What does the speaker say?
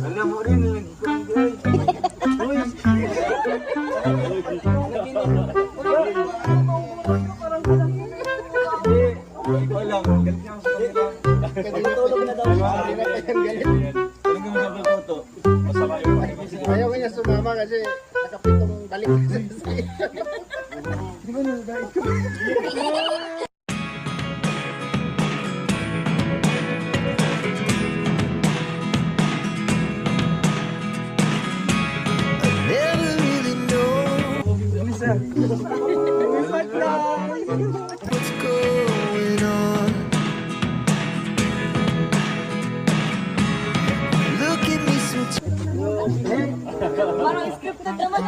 Alam mo rin, ikaw lang, galit niya ako sa kanila. Tulog na daw. Talagang masama toto. Masama yung pagising. Ayaw niya sumama kasi nakapitong balik. Di ba nyo, dahil ko? Never really know what's going on. Look at me so Parang scripted naman.